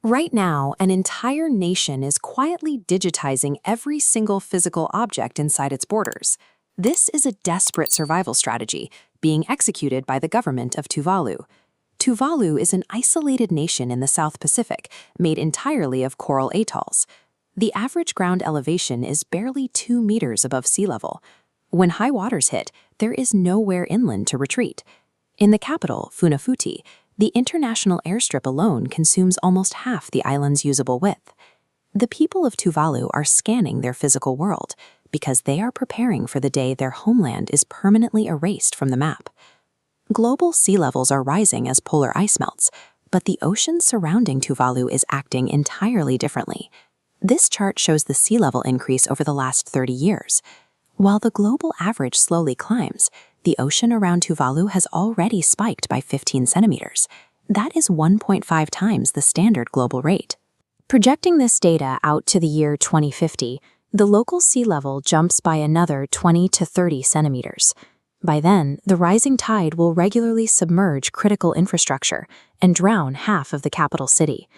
Right now, an entire nation is quietly digitizing every single physical object inside its borders. This is a desperate survival strategy being executed by the government of Tuvalu. Tuvalu is an isolated nation in the South Pacific, made entirely of coral atolls. The average ground elevation is barely 2 meters above sea level. When high waters hit, there is nowhere inland to retreat. In the capital, Funafuti, the international airstrip alone consumes almost half the island's usable width. The people of Tuvalu are scanning their physical world because they are preparing for the day their homeland is permanently erased from the map. Global sea levels are rising as polar ice melts, but the ocean surrounding Tuvalu is acting entirely differently. This chart shows the sea level increase over the last 30 years. While the global average slowly climbs, the ocean around Tuvalu has already spiked by 15 centimeters. That is 1.5 times the standard global rate. Projecting this data out to the year 2050, the local sea level jumps by another 20 to 30 centimeters. By then, the rising tide will regularly submerge critical infrastructure and drown half of the capital city.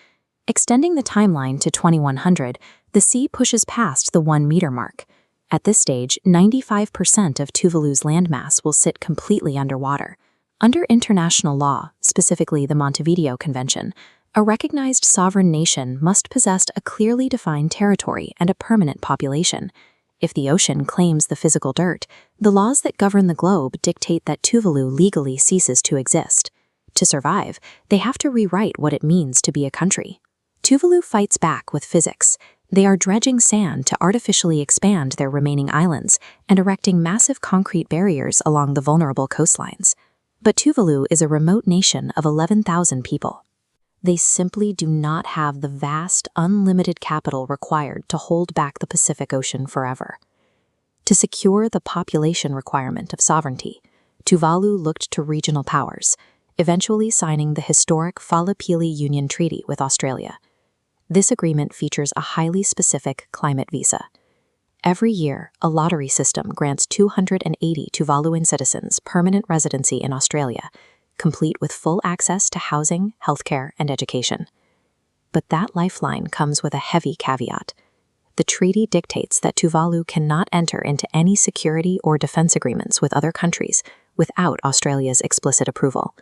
Extending the timeline to 2100, the sea pushes past the 1-meter mark. At this stage, 95% of Tuvalu's landmass will sit completely underwater. Under international law, specifically the Montevideo Convention, a recognized sovereign nation must possess a clearly defined territory and a permanent population. If the ocean claims the physical dirt, the laws that govern the globe dictate that Tuvalu legally ceases to exist. To survive, they have to rewrite what it means to be a country. Tuvalu fights back with physics. They are dredging sand to artificially expand their remaining islands and erecting massive concrete barriers along the vulnerable coastlines. But Tuvalu is a remote nation of 11,000 people. They simply do not have the vast, unlimited capital required to hold back the Pacific Ocean forever. To secure the population requirement of sovereignty, Tuvalu looked to regional powers, eventually signing the historic Falapili Union Treaty with Australia. This agreement features a highly specific climate visa. Every year, a lottery system grants 280 Tuvaluan citizens permanent residency in Australia, complete with full access to housing, healthcare, and education. But that lifeline comes with a heavy caveat. The treaty dictates that Tuvalu cannot enter into any security or defense agreements with other countries without Australia's explicit approval.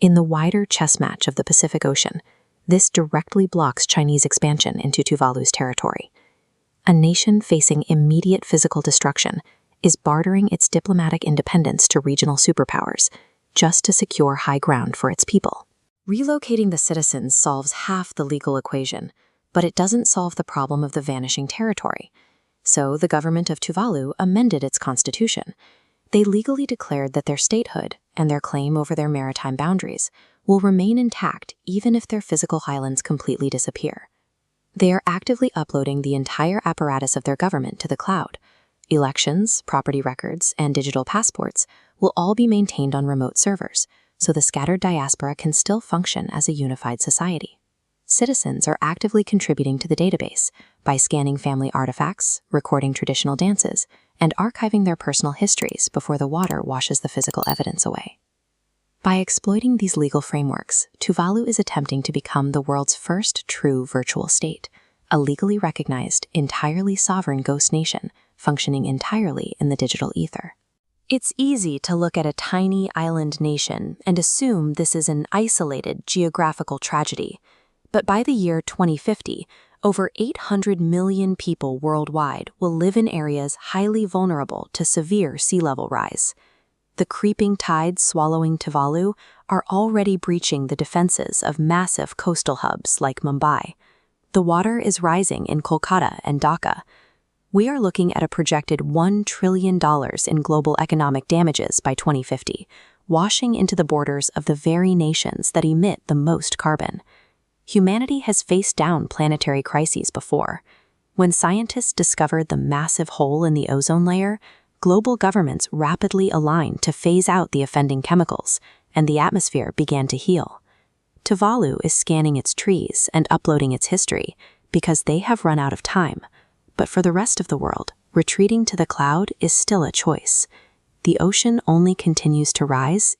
In the wider chess match of the Pacific Ocean, this directly blocks Chinese expansion into Tuvalu's territory. A nation facing immediate physical destruction is bartering its diplomatic independence to regional superpowers just to secure high ground for its people. Relocating the citizens solves half the legal equation, but it doesn't solve the problem of the vanishing territory. So the government of Tuvalu amended its constitution. They legally declared that their statehood and their claim over their maritime boundaries will remain intact even if their physical highlands completely disappear. They are actively uploading the entire apparatus of their government to the cloud. Elections, property records, and digital passports will all be maintained on remote servers, so the scattered diaspora can still function as a unified society. Citizens are actively contributing to the database by scanning family artifacts, recording traditional dances, and archiving their personal histories before the water washes the physical evidence away. By exploiting these legal frameworks, Tuvalu is attempting to become the world's first true virtual state, a legally recognized, entirely sovereign ghost nation functioning entirely in the digital ether. It's easy to look at a tiny island nation and assume this is an isolated geographical tragedy, but by the year 2050, over 800 million people worldwide will live in areas highly vulnerable to severe sea level rise. The creeping tides swallowing Tuvalu are already breaching the defenses of massive coastal hubs like Mumbai. The water is rising in Kolkata and Dhaka. We are looking at a projected $1 trillion in global economic damages by 2050, washing into the borders of the very nations that emit the most carbon. Humanity has faced down planetary crises before. When scientists discovered the massive hole in the ozone layer, global governments rapidly aligned to phase out the offending chemicals, and the atmosphere began to heal. Tuvalu is scanning its trees and uploading its history because they have run out of time. But for the rest of the world, retreating to the cloud is still a choice. The ocean only continues to rise